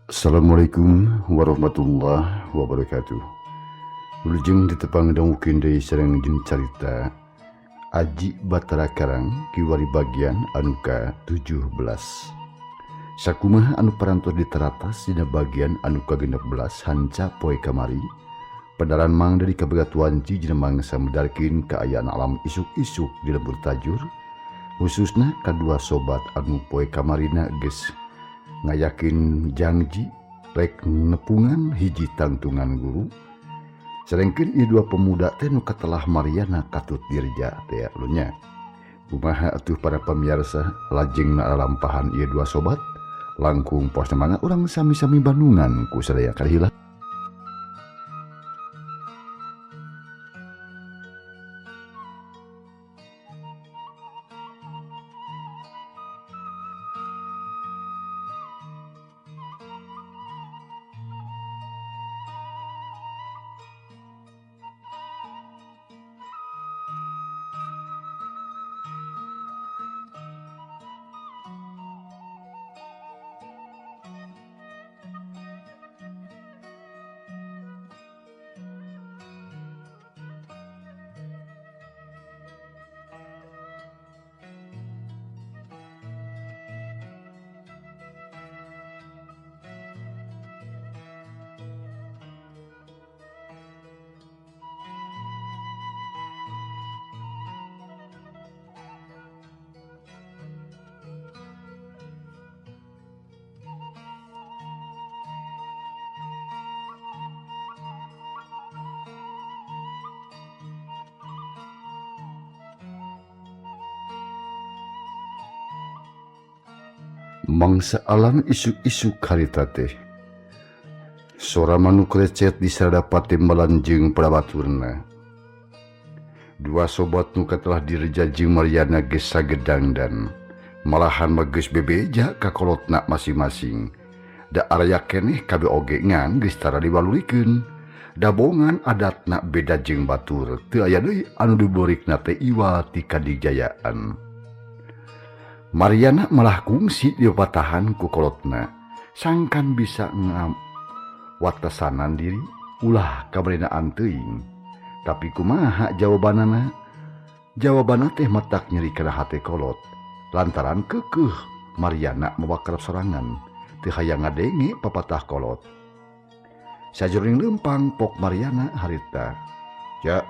Assalamualaikum warahmatullahi wabarakatuh. Wilujeng ditepang dangukeun deui sareng jeung carita Aji Batara Karang kiwari bagian anu ka-17. Sakumaha anu parantos diteratas dina bagian anu ka-16 hanca poe kamari. Padaran mang dari kabagatuan Ci jeung mangsa medarkeun kaayaan alam isuk-isuk di lembur tajur. Khususna kadua sobat anu poe kamarina geus ngayakin janji rek nepungan hiji tangtungan guru sarengkeun ieu dua pemuda teh nu katelah Mariana katut dirja teh lunya. Kumaha atuh para pamirsa lajengna lampahan ieu dua sobat langkung pos mangga urang sami-sami bandungan ku sadaya kahilah. Mangsa alam isuk-isuk harita teh sora manuk lecet disadapat timbalan jeung prabaturna. Dua sobat nu katelah dirja jeung Mariana geus sagedang dan malahan mah geus bebeja ka kolotna masing-masing. Da araya keneh kabeh oge ngan geus tara dibalurikeun. Dabongan adatna beda jeung batur, teu aya deui anu diborikna teh iwa ti kadijayaan. Mariana malah kungsi di patahan ku kolotna, sangkan bisa ngawatasanan diri ulah kaberenaan teuing. Tapi kumaha jawabanana? Jawabanna teh matak nyeri kana hate kolot, lantaran keukeuh Mariana mawakrab sorangan, teu hayang ngadenge papatah kolot. Sajroning leumpang pok Mariana harita, "Ja,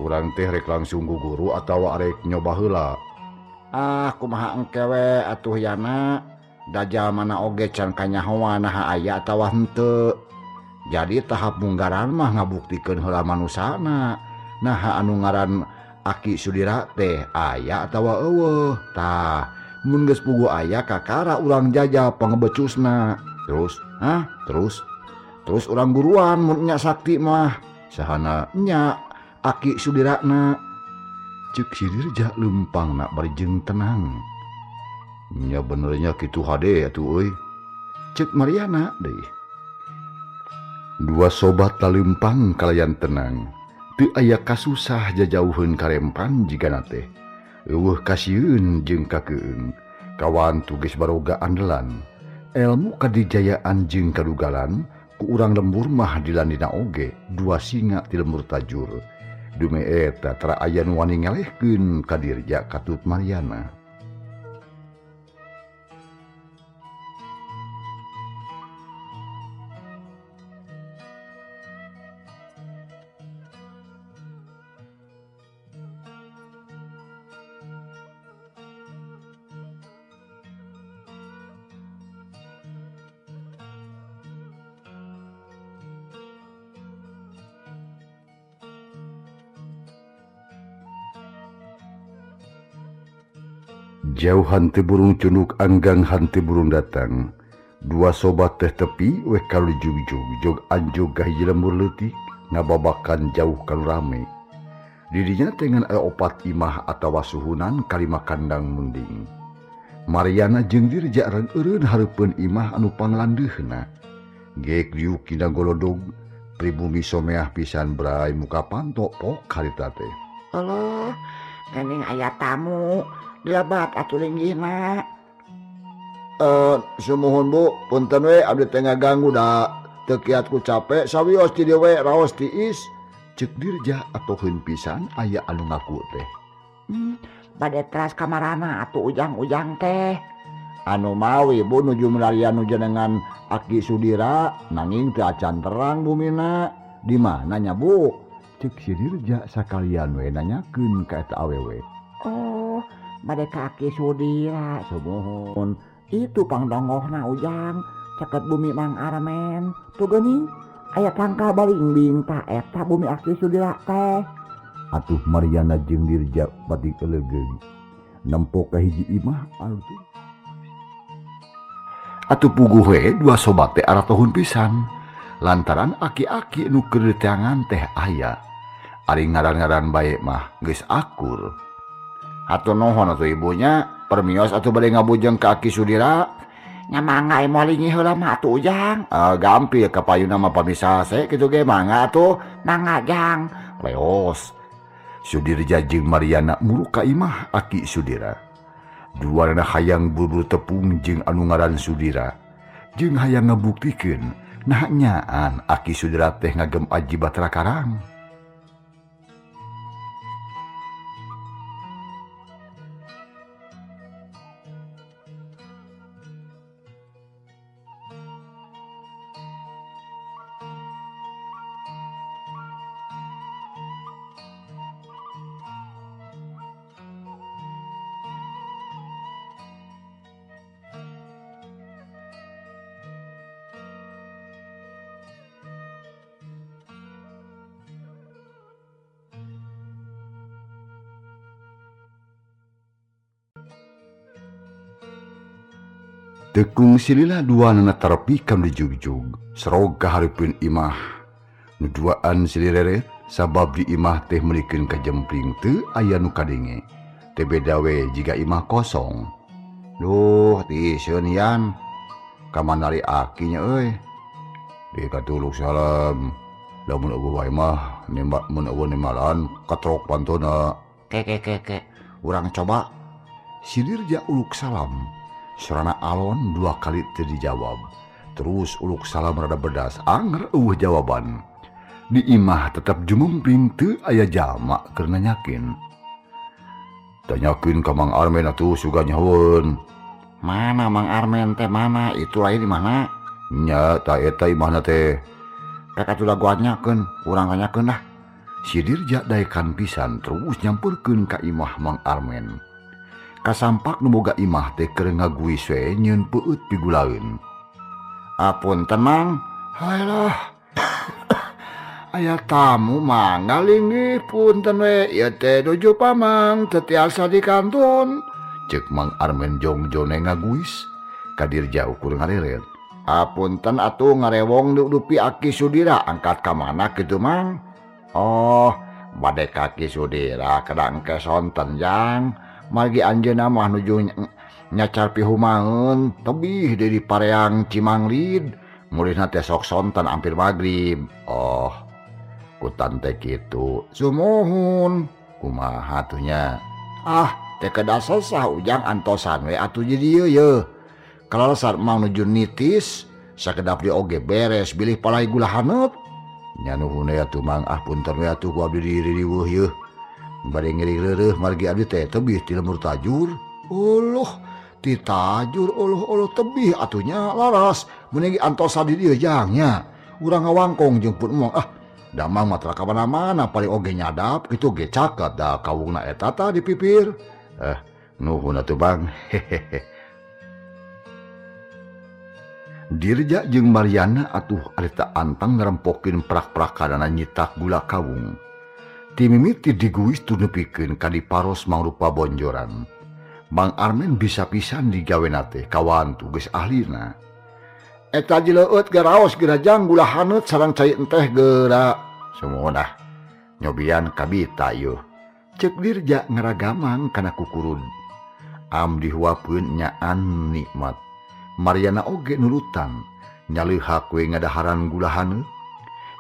urang teh rek langsung ku guru atawa arek nyoba heula?" Ah, kumaha engkewe atuh yana, dajal mana oge can kanyahoa naha aya atawa henteu. Jadi tahap munggaran mah ngabuktikeun heula manusana naha anu ngaran Aki Sudira teh aya atawa eueuh. Tah, mun geus puguh aya kakara urang jajal pangebecusna. Terus urang guruan mun nya sakti mah. Sahana nya Aki Sudirana. Cek si dirja lempang nak barijeng tenang. Nya benernya kitu hade atuh euy. Cek Mariana deui. Dua sobat talempang kalayan tenang. Teu aya kasusah jajauheun karempan jigana teh. Eueuh kasieun jeung kakeueung. Kawan tugas baroga andelan. Elmu kadijayaan jeung kadugalan ku urang lembur mah dilandina oge. Dua singa ti lembur tajur. Dume eta tara aya nu wani ngelehkeun ka dirja katut Mariana. Jauh hante burung cunuk anggang hante burung datang. Dua sobat teh tepi weh kalu jug anjog gahiji lembur leutik ngababakan jauh kalu rame. Didinya tengan opat imah atawa suhunan kalima kandang munding. Mariana jeung dirja rang eureun hareupeun imah anu panglandeuna. Geek liuk kina golodog pribumi someah pisan bray muka pantok pok harita teh. Allah, gandeng aya tamu, dilebat atuh linggihna. Sumuhun Bu, punten we abdi teu ngaganggu da teu kiat ku capek sawios ti dieu we raos tiis. Cek Dirja atoheun pisan aya anu ngaku teh. Bade teras kamarana atuh ujang-ujang teh. Anu mawi Bu nuju melarian nu jenengan Aki Sudira nanging teu acan terang bumina. Di mana nya Bu? Cek si Dirja sakalian we nanyakeun ka eta awewe. Oh, bade ka Aki Sudira sumuhun. Itu pangdongohna ujang caket bumi Mang Armen. Tuh geuning aya tangkal baling-bing tah eta bumi Aki Sudira teh. Atuh Mariana jeung Dirja pati kelegeung nempok ka hiji imah anu teh. Atuh puguh we dua sobat teh aratohun pisan lantaran aki-aki nu keur teangan teh aya. Ari ngaran-ngaran bae mah geus akur. Atuh nuhun atuh ibunya, permios atuh bade ngabujeng ka Aki Sudira. Nya mangga moal lingi heula mah atuh ujang. Gampil ka payuna mah pamisah se kitu ge mangga atuh. Mangga jang. Leos. Sudirja jeung Mariana mulu ka imah Aki Sudira. Duana hayang buru tepung jeung anu ngaran Sudira. Jeung hayang ngabuktikeun nah nyaan Aki Sudira teh ngagem aji Batra Karang. Tekung silila dua nana tarapikam di jugjug serog kahareupeun imah nu duaan silireret sabab di imah teh melikeun kajempling teu aya nu kadenge teh beda we jiga imah kosong. Duh ti sieun yan Kamanari akinya euy di katuluk salam lamun eueuh wae mah nembak mun eueuh nimalan katrok pantona ke urang coba. Si Dirja uluk salam sorana alon dua kali teu dijawab. Terus uluk salam rada bedas anger eueuh jawaban. Di imah tetap jumumpring teu aya jalma keur nanyakeun. Tanyakeun ka Mang Armen atuh suga nyahoeun. Mana Mang Armen teh mana? Itu lain di mana? Nya ta eta imahna teh. Rek atuh da gua nyakeun, urang nanyakeun lah. Si Dirja daekan pisan terus nyamperkeun ka imah Mang Armen. Kasampak nu boga imah teh keur ngaguis we nyieun peueut pigulaeun. Apunten Mang. Hayalah. Aya tamu mangga linggih punten we ieu teh nuju pamang teu tiasa di kanton. Ceuk Mang Armen jongjone ngaguis ka Dirja ukur ngareret. Apunten atuh ngarewong dupi Aki Sudira angkat ka mana kitu Mang? Oh, bade ka Aki Sudira kadang ke sonten jang. Margi anjeunna mah nuju nyacar pihumaeun tebih dari pareang Cimanglid. Mulihna teh sok sonten hampir magrib. Oh, kutan teh kitu. Sumuhun. Kumaha atuh nya? Ah, teh kedah sesah ujang antosan we atuh jadi ieu ye. Kalau saat mau nuju nitis, sakedap di oge beres bilih palai gula haneut. Nya nuhun atuh Mang, punten we atuh ku abdi diri riweuh yeuh. Bade ngiri leureuh margi abdi teh tebih ti lemur tajur. Uluh, ti tajur uluh tebih atunya laras meuninggi antosan di dieu jangnya. Urang ngawangkong jeung pun emong damang mah ka mana-mana paling oge nyadap kitu ge caket da kawungna eta tah di pipir. Nuhun atuh Bang. Dirja jeung Mariana atuh arita antang ngerempokeun prak-prakanana nyitak gula kawung. Ti mimiti diguis tu nepikeun ka diparos mangrupa bonjoran. Mang Armen bisa pisan digaweuna teh kawan tu geus ahlina. Eta jileueut garaos gerajang gula haneut sareng cai enteh geura. Semoga nyobian kabita yeuh. Ceuk Dirja ngaragamang kana kukurud. Am dihuapeun nyaan nikmat. Mariana oge nurutan nyaleuhak we ngadaharan gula haneut.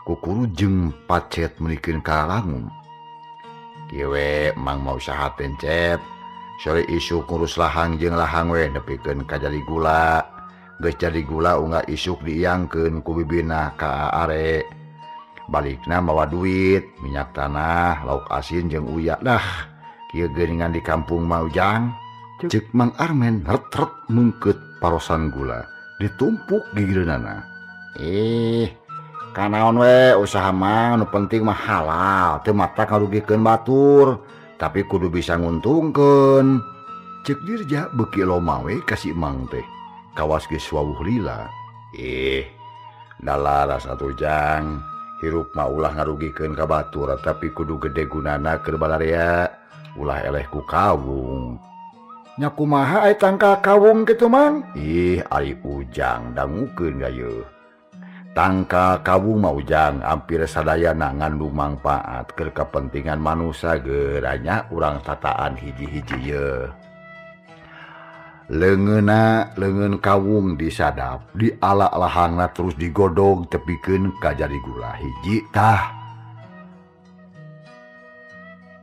Kukuru jeung pacet meunikeun ka langung. Kieu we Mang mau usaha teh cep. sore isuk ngurus lahang jeung lahang we nepikeun ka jadi gula. Geus jadi gula unggah isuk diiangkeun ku bibina ka are. Balikna mawa duit, minyak tanah, lauk asin jeung uya. Dah, kieu geuningan di kampung mah Ujang. Ceuk Mang Armen ret-ret mengkeut parosan gula, ditumpuk gigireunana. Kanaon we usaha mah nu penting mah halal, teu mata ngarugikeun batur, tapi kudu bisa nguntungkeun. Ceuk Dirja beuki loma we ka si Mang teh. Kawas geus wawuh lila. Dalaras atuh Jang. Hirup mah ulah ngarugikeun ka batur, tapi kudu gede gunana keur balarea. Ulah eleh ku kawung. Nya kumaha aya tangka kawung kitu Mang? Ari Ujang dangukeun gayeuh. Tangka kawung mah Ujang hampir sadayana ngandung mangpaat keur kapentingan manusia geuranya urang tataan hiji-hiji yeuh. Leungeun kawung disadap, dialak lahangna terus digodog tepikeun ka jadi gula hiji tah.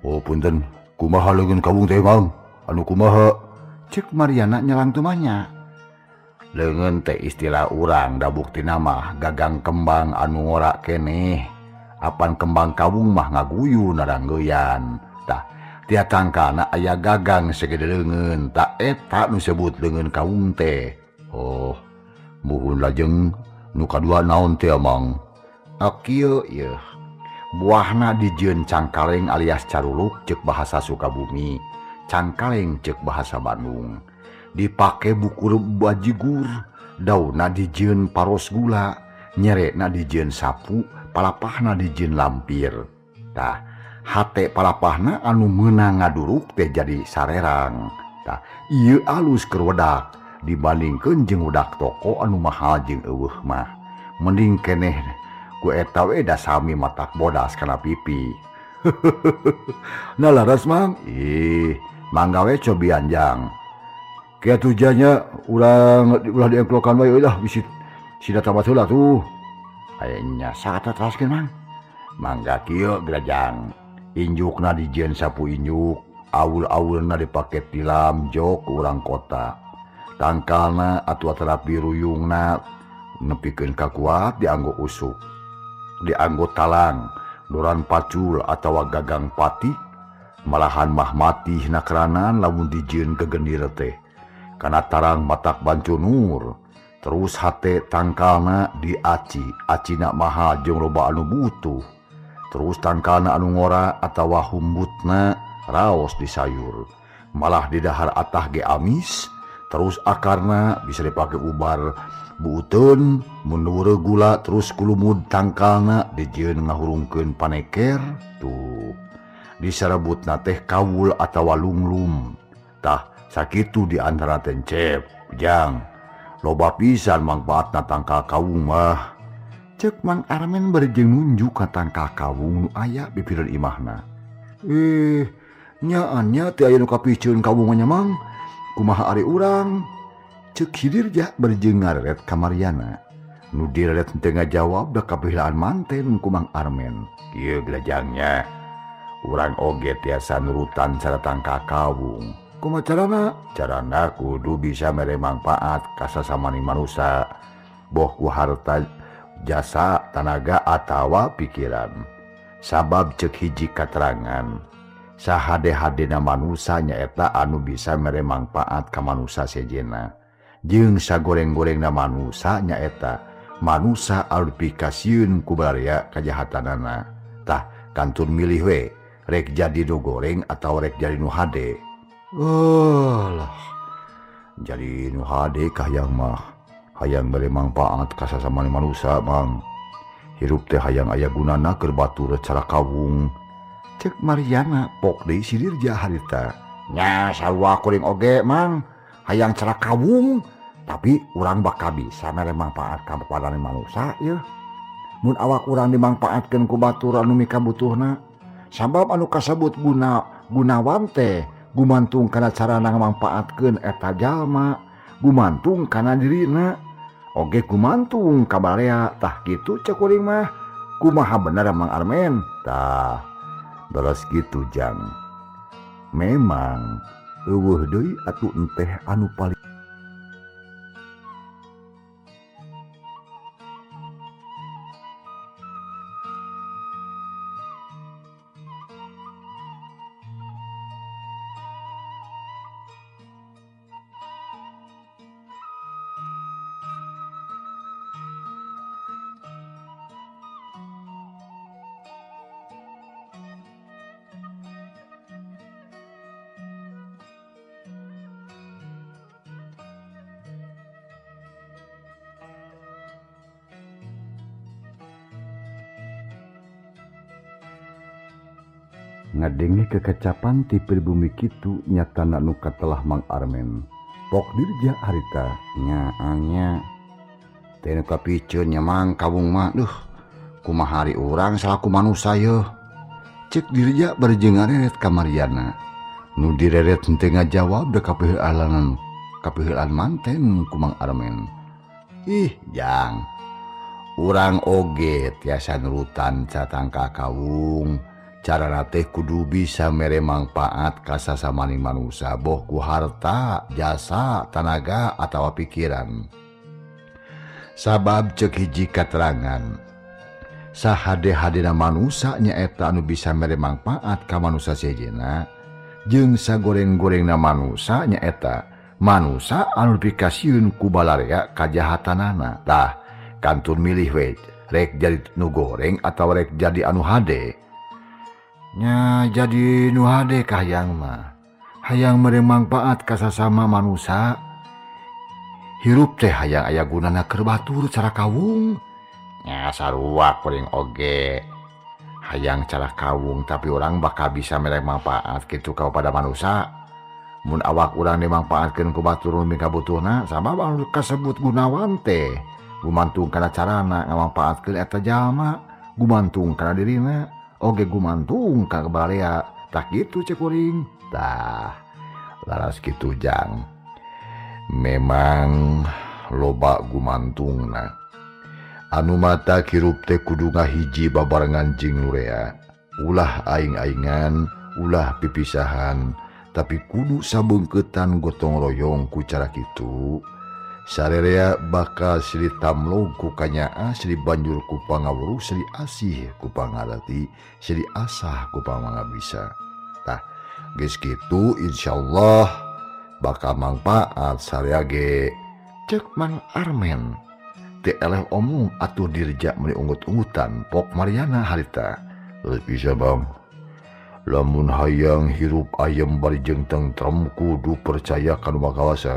Oh punten, kumaha leungeun kawung teh Mang? Anu kumaha? Ceuk Mariana nyelang tumanya. Leungeun teh istilah urang da buktina mah gagang kembang anu ngora keneh. Apan kembang kawung mah ngaguyu naranggeuyan. Tah, tia tangkana aya gagang segede leungeun, tak eta nu sebut leungeun kawung teh. Oh, muhun lajeng nu kadua naon teh Mang? Kieu yeuh. Buahna dijieun cangkaleng alias caruluk ceuk bahasa Sukabumi. Cangkaleng ceuk bahasa Bandung. Dipake bukur bajigur, daunna dijieun paros gula, nyerekna dijieun sapu, palapahna dijieun lampir. Tah, hate palapahna anu meunang ngaduruk teh jadi sarerang. Tah, ieu alus keur wedak dibandingkeun jeung wedak toko anu mahal jeung eueuh mah. Mending keneh ku eta we da sami matak bodas kana pipi. Nah laras Mang. Mangga we cobian Jang. Kia tujanya ulah diengklokan wae lah bisi sida tamat heula tuh. Aya saata teraskeun Mang. Mangga kieu Grajang. Injukna dijieun sapu injuk, awul-awulna dipake tilam jok ku urang kota. Tangkalna atuh terapi ruyungna nepikeun kakuat dianggo usuk. Dianggo talang, doran pacul atawa gagang pati. Malahan mah mati nakeranan lamun dijieun kegendir teh. Kana tarang matak bancunur. Terus hate tangkalna diaci, acina mahal jeung loba anu butuh. Terus tangkalna anu ngora atawa humbutna raos di sayur. Malah di dahar atah ge amis. Terus akarna bisa dipake ubar buuteun, mun weureu gula terus kulumud tangkalna dijieun ngahurungkeun paneker. Tuh. Disarebutna teh kawul atawa lunglum. Tah, sakitu di antara tencep, Jang. Loba pisan mangpaatna tangkal kawung mah. Ceuk Mang Armen bari jeung nunjuk ka tangkal kawung nu aya bipireun imahna. Nyaannya teu aya nu kapicieun kawung nya Mang. Kumaha ari urang? Ceuk Dirja bari jeung ngareret ka Mariana. Nu direret teu ngajawab da kapilaan manten ku Mang Armen. Kieu Grajangnya. Urang oge tiasa nurutan cara tangkal kawung. Kumaha carana? Carana kudu bisa mere mangpaat ka sasamani manusia. Boh ku harta, jasa, tenaga atawa pikiran. Sabab ceuk hiji katerangan. Sahade-hadena manusia nyaeta anu bisa mere mangpaat ka manusia sejena. Jeung sagoreng-gorengna manusia nyaeta manusia anu dipikasieun ku barea kajahatanana. Tah, kantun milih we. Rek jadi nu goreng atau rek jadi nu hade. Lah. Jadi nu hade kahayang mah hayang bere mangpaat ka sasamani manusia Mang. Hirup teh hayang aya gunana keur batur cara kawung. Ceuk Mariana pok deui si Dirja harita. Nya sarua kuring oge Mang, hayang cara kawung, tapi urang bakal bisa mere mangpaat ka papadana manusia yeuh. Mun awak urang dimangpaatkeun ku batur anu mika butuhna. Sabab anu kasebut gunawan teh gumantung kana carana ngmangpaatkeun eta jalma, gumantung kana dirina, oge gumantung ka barea. Tah kitu ceuk kuring mah. Kumaha bener Mang Armen? Tah, beres kitu Jang. Memang eueuh deui atuh enteh anu paling ngadenge kekecapan ti pribumi kitu nyatana nu katelah Mang Armen. Pok dirja harita nya teu kapikeun nya Mang kawung mah duh kumaha hari urang salaku manusia yeuh. Cek dirja bari jeung ngareret ka Mariana. Nu direret henteu ngajawab da kapiheulan manten ku Mang Armen. Ih jang, urang oge tiasa nurutan catangka kawung. Carana teh kudu bisa mere mangpaat ka sasamaning manusia boh ku harta, jasa, tanaga atawa pikiran. Sabab cek hiji katerangan sahade-hadena manusia nyaeta anu bisa mere mangpaat ka manusia sejena jeung sagoreng-gorengna manusia nyaeta manusia anu dipikasieun ku balarea kajahatanana. Tah kantun milih we rek jadi nu goreng atawa rek jadi anu hade. Nya jadi nu hade kahayang mah hayang mere mangpaat ka sasama manusia. Hirup teh hayang aya gunana keur batur cara kawung. Nya sarua kuring oge hayang cara kawung tapi orang bakal bisa mere mangpaat kitu kepada manusia. Mun awak urang dimangpaatkeun ku batur nu kabutuhna sabab anu kasebut gunawan teh gumantung kana carana ngamangpaatkeun eta jalma, gumantung kana dirina, oge gumantung ka balea. Tak gitu cek kuring. Tah laras kitu jang. Memang loba gumantungna. Anu mata kirup teh kudu ngahiji babarengan jeung nurea. Ulah aing-aingan, ulah pipisahan, tapi kudu sabeungkeutan gotong royong ku cara kitu. Sarerea bakal silih tamlog ku kanyaa, silih banjur ku pangawruh, silih asih ku pangarti, silih asah ku pamangabisa. Tah geus kitu insyaallah bakal mangpaat sarea ge. Cek Mang Armen teu eleh omong atuh dirja meuli unggut-unggutan pok Mariana harita. Geus bisa Bang. Lamun hayang hirup ayem bari jeung tentrem kudu percaya kana Maha Kawasa.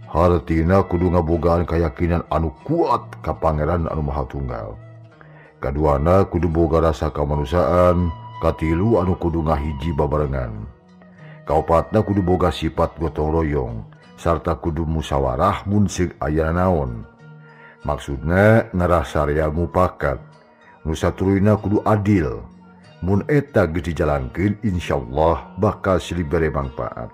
Hartina kudu ngabogaan keyakinan anu kuat ka Pangeran anu Maha Tunggal. Kaduana kudu boga rasa kamanusiaan, katilu anu kudu ngahiji babarengan. Kaopatna kudu boga sifat gotong royong sarta kudu musyawarah mun sing aya naon. Maksudna ngerasa rea mupakat. Nu saturuyna kudu adil. Mun eta geus dijalankeun insyaallah bakal silih bere mangpaat.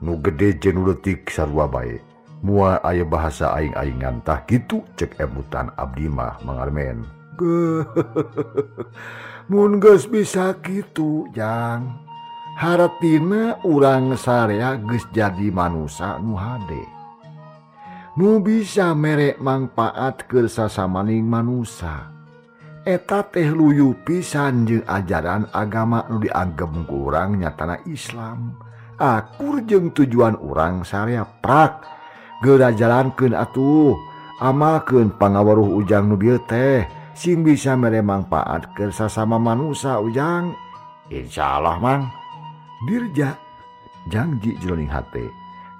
Nu gede jeung nu leutik sarua bae. Mua aya bahasa aing-aingan tah kitu cek emutan abdi mah Mang Armen. Mun geus bisa kitu jang. Haratina urang sarea geus jadi manusia nu hade. Nu bisa mere mangpaat keur sasamaning manusia. Eta teh luyu pisan jeung ajaran agama nu dianggep ku urang nyatana Islam. Akur jeung tujuan urang sarea prak geura jalankeun atuh, amalkeun pangaweruh ujang nu bieu teh sing bisa mere mangpaat keur sasama manusia ujang. Insyaallah Mang. Dirja janji jroning hate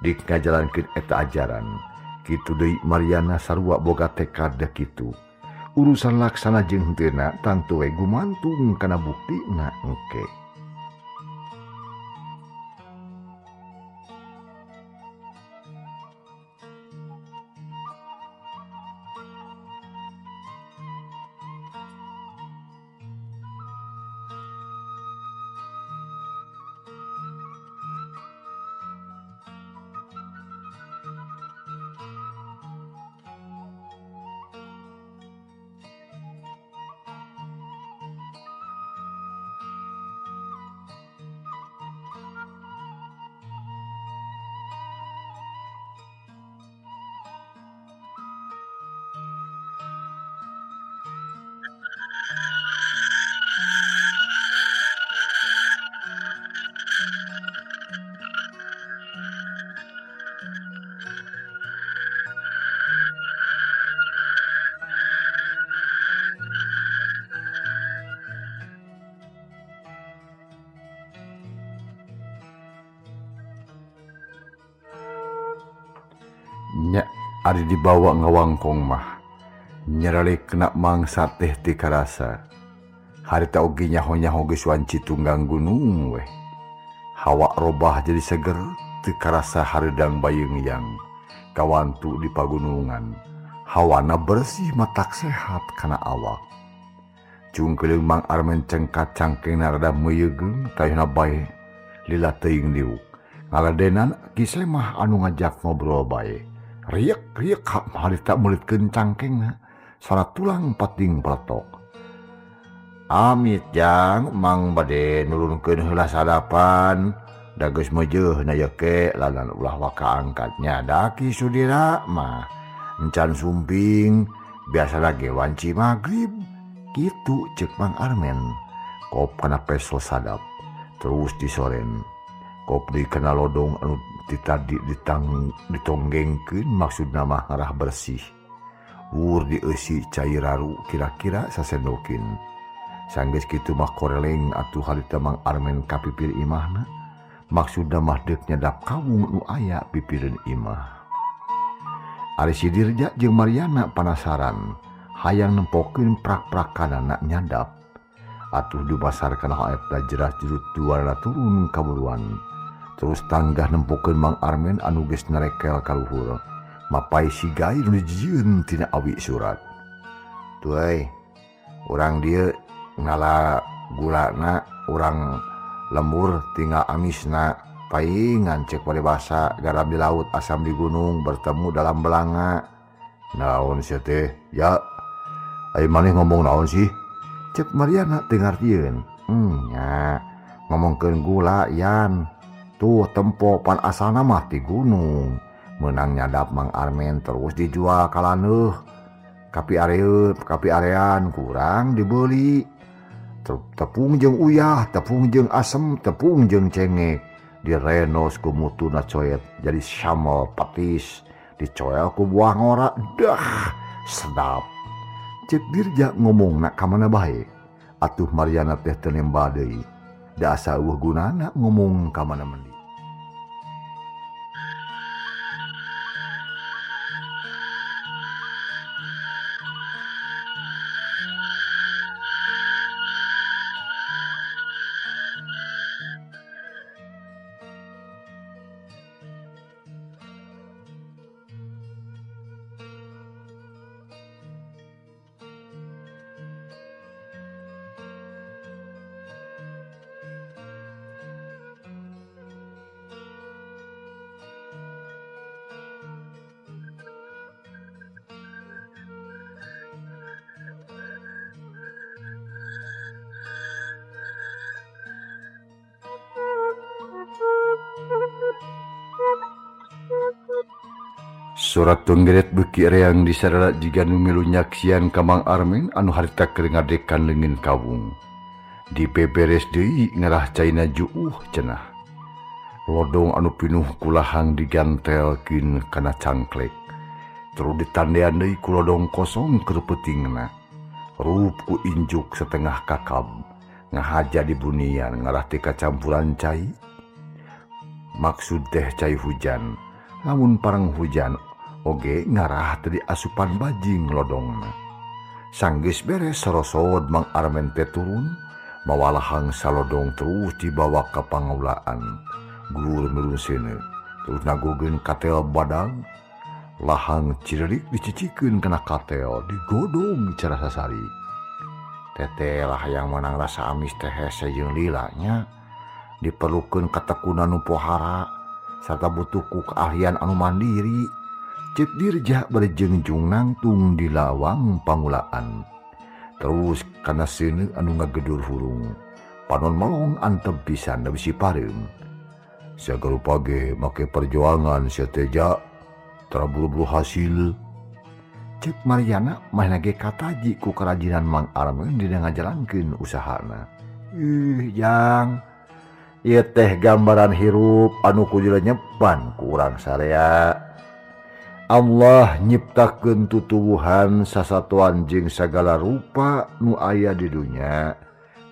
dik ngajalankeun eta ajaran. Kitu deui Mariana sarua boga tekad da kitu. Urusan laksana jeung henteuna tantu we gumantung kana buktina engke. nya ari dibawa ngawangkong mah nyerali kena mangsa teh ti karasa harita oge nyaho-nyaho geus wanci tunggang gunung weh hawa robah jadi seger ti karasa hareudang bayeung-yang kawantu di pagunungan hawana bersih matak sehat kana awak cungkeuleuh Mang Armen cengkat cangkengna rada meuyegeung tayuna bae lila teuing liuk ngaladenan kisah mah anu ngajak ngobrol bae riek harita meulitkeun cangkengna salat tulang pating peletok amit jang Mang bade nurunkeun heula sadapan da geus meujeuh na ye ke lalan ulah waka angkatnya daki sudira mah encan sumping biasa lagi wanci magrib kitu ceuk Mang Armen kop kana pesel sadap terus disoren kop deui kana lodong anu ti tadi ditonggengkeun maksudna mah ngarah bersih wur dieusi cair raru kira-kira sasendokin sanggeus kitu mah koreleng atuh harita Mang Armen ka pipir imahna maksudna mah deuk nyadap kawung nu aya pipireun imah ari si Dirja jeung Mariana penasaran hayang nempokeun prak-prakanana nyadap atuh dibasarkan haeta jelas jerut duana turun kaburuan terus tanggah nempokeun Mang Armen anu geus narekel ka luhur mapai si gai nu dijieun tina awi surat tuh urang dieu ngala gulana urang lembur tinggal amisna paingan cek pada basa garam di laut asam di gunung bertemu dalam belanga naon sia teh ya ai maneh ngomong naon sih cek Mariana teu ngartieun nya ngomongkeun gula yan tuh tempo pan asalna mah ti gunung menang nyadap Mang Armen terus dijual ka laneuh kapi arean kurang dibeli tepung jeung uyah tepung jeung asem tepung jeung cengek direnos ku mutuna coet jadi sambal patis dicoel ku buah ngora dah sedap cek Dirja ngomongna ka mana bae atuh Mariana teh teu nemba deui da asa eueuh gunana ngomong ka mana mendi Surat tunggeret beuki reang disarara jiga nu milu nyaksian ka Mang Armen anu harita keur ngadekan leungeun kawung. Dibeberes deui ngarah caina juuh cenah. Lodong anu pinuh kulahang digantelkeun kana cangklek. Terus ditandean deui ku lodong kosong keur peutingna. Rup ku injuk setengah kakab. Ngahaja di bunian ngarah ti kacampuran cai. Maksud teh cai hujan. Lamun parang hujan oge ngarah tadi asupan bajing lodongna. Sanggeus beres sarosod Mang Armen teh turun mawa lahang salodong terus dibawa ka pangaulaan. Gur merunseuneu terus nagogeun katel badag. Lahang cirerik dicicikeun kana katel digodong cara sasari. Teteh lah yang menang rasa amis teh hese jeung lila nya. Diperlukeun katekunan nu pohara sarta butuh ku keahlian anu mandiri. Cek Dirja berjengjung nangtung di lawang pangulaan. Terus kana seuneu anu ngagedur hurung. Panon malong antep pisan da bisi pareum. Sagarupa ge make perjuangan sia teh ja tara buru-buru hasil. Cek Mariana mah ge kataji ku kerajinan Mang Armen dina ngajalankeun usahana. Jang ieu teh gambaran hirup anu kudu nyepan ku urang sarea. Allah nyiptakeun tutuwuhan sasatuan jeung sagala rupa nu aya di dunya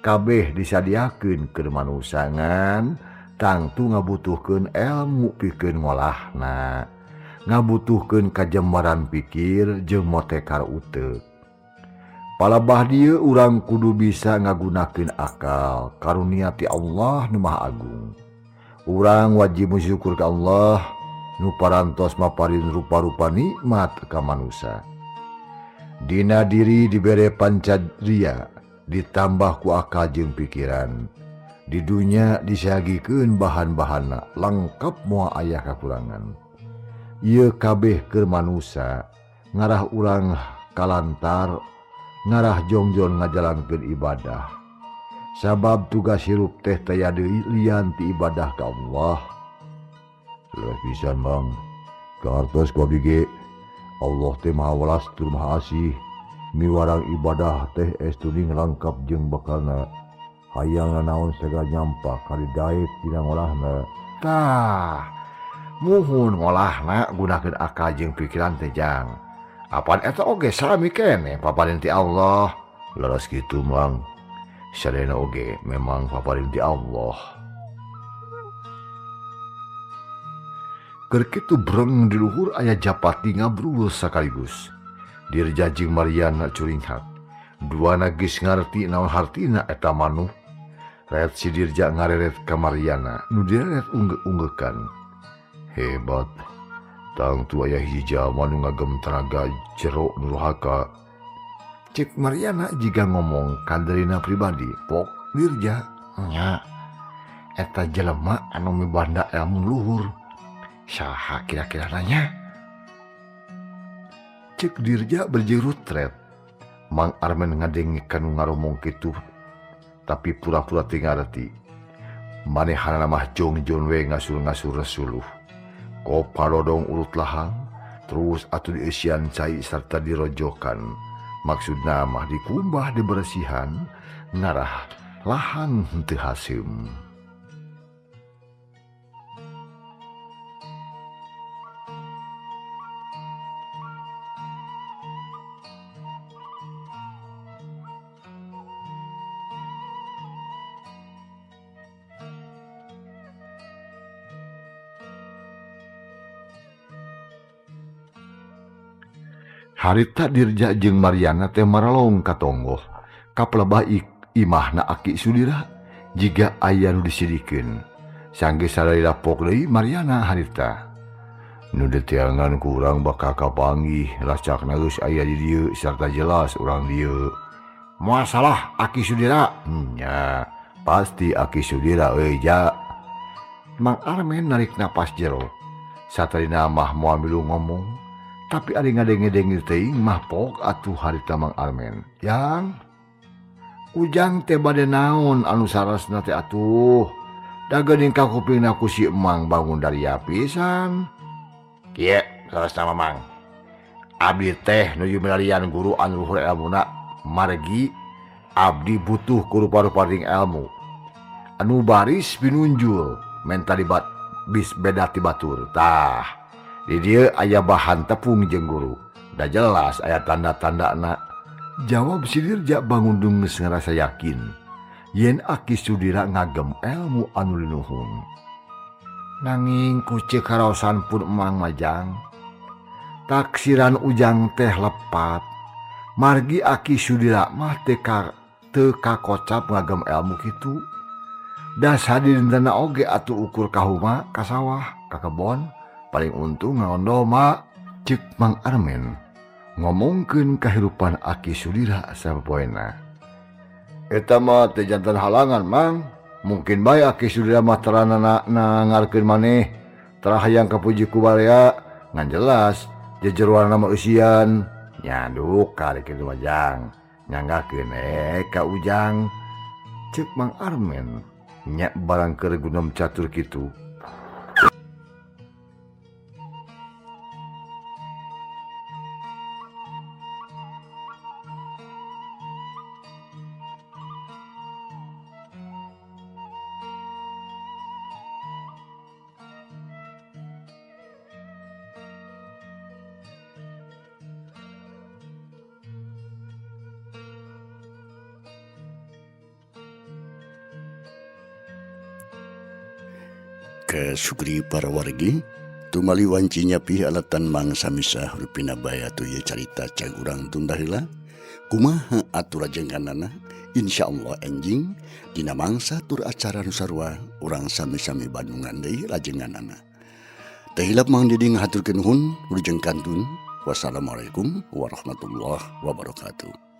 kabeh disadiakeun keur manusangan tangtu ngabutuhkeun ilmu pikeun ngolahna ngabutuhkeun kajembaran pikir jeung motekar uteuk. Palebah dieu urang kudu bisa ngagunakeun akal karunia ti Allah nu Maha Agung. Urang wajib bersyukur ka Allah nu parantos maparin rupa-rupa nikmat ka manusia. Dina diri dibere pancadria ditambah ku akal jeung pikiran. Di dunya disagikeun bahan-bahanna lengkap moal aya kakurangan. Ieu kabeh keur manusia ngarah urang kalantar ngarah jongjon ngajalankeun ibadah. Sabab tugas hirup teh taya deui lian ti ibadah ka Allah. Leuwih pisan Mang, kahartos ku abdi ge Allah teh Maha Welas tur Maha Asih. Miwarang ibadah teh estuni ngalengkap jeung bakalna. Hayang naon segala nyampak kali daek tina ngolahna. Tah, muhun ngolahna gunakeun akal jeung pikiran teh jang. Apaan eta oge salami keneh paparin ti Allah. Leres kitu Mang. Sadayana oge memang paparin ti Allah. Keur kitu breng di luhur aya japati ngabrul sakaligus. Dirja jeung Mariana curinghat. Duana geus ngarti naon hartina eta manuh. Ret si Dirja ngareret ka Mariana nu direret unggek-unggekan. Hebat, tangtu aya hiji jalma nu ngagem tenaga jero nurhaka. Cek Mariana jiga ngomong kaderina pribadi, pok Dirja. Nya, eta jelema anu mibanda ilmu luhur. Saha kira-kira nanya? Cek Dirja berjerut ret. Mang Armen ngadengikeun ngaromong kitu. Tapi pura-pura tingarti. Manehana mah jongjon we ngasul-ngasul resuluh. Koparodong urut lahang, terus atuh dieusian cai sarta dirojokan. Maksudna mah dikumbah diberesihan, ngarah lahang henteu haseum. Harita Dirja jeung Mariana teh maralong ka tonggoh. Kapelebah imahna Aki Sudira jiga aya nu disidikeun. Sangge sadaya pok deui Mariana harita. Nu deteangan ku urang bakal kapanggih lacakna geus aya di dieu sarta jelas urang dieu. Moal salah Aki Sudira? Nya, pasti Aki Sudira euy ja. Mang Armen narik napas jero. Satarina mah moal milu ngomong. Tapi ada ngadenge-denge teuing mah pok atuh harita Mang Armen. Yang ujang teh bade naon anu sarasna teh atuh. Da geuning ka kupingna ku si Emang bangun dari pisan. Kieu sarasna Mamang. Abdi teh nuju milarian guru anu luhur elmuna margi. Abdi butuh ku rupa-rupa ring ilmu. Anu baris pinunjul men talibat bis beda ti batur. Tah. Di dieu aya bahan tepung jeung guru. Da jelas aya tanda-tandana. Jawab si Dirja bangun geus ngarasa yakin yen Aki Sudira ngagem ilmu anu linuhung. Nanging ku ceuk karaosan pun Emang Majang. Taksiran ujang teh lepat. Margi Aki Sudira mah teu kakocap ngagem ilmu kitu. Da sadinten oge atuh ukur kahuma ka sawah ka kebon. Paling untung ngaondo mak cek Mang Armen ngomongkeun kahirupan Aki Sudira sapoena. Eta mah teh janten halangan Mang. Mungkin bae Aki Sudira mah teranana ngarkeun maneh. Tara hayang kapuji ku barea ngan jelas jejeroan nama eusian. Nyaduk kali kitu Majang. Nyanggakeun ka ujang. Cek Mang Armen nya barang keur gunom catur kitu. Ke sugri para wargi tumali wancinya pi alatan mangsa misah rupina baya tu ye carita cag urang tunda heula kumaha atur ajenganana insyaallah enjing dina mangsa tur acara nu sarua urang sami-sami bandungan deui lajenganana teu hilap mang didi ngahaturkeun nuhun wilujeng kantun wassalamualaikum warahmatullahi wabarakatuh.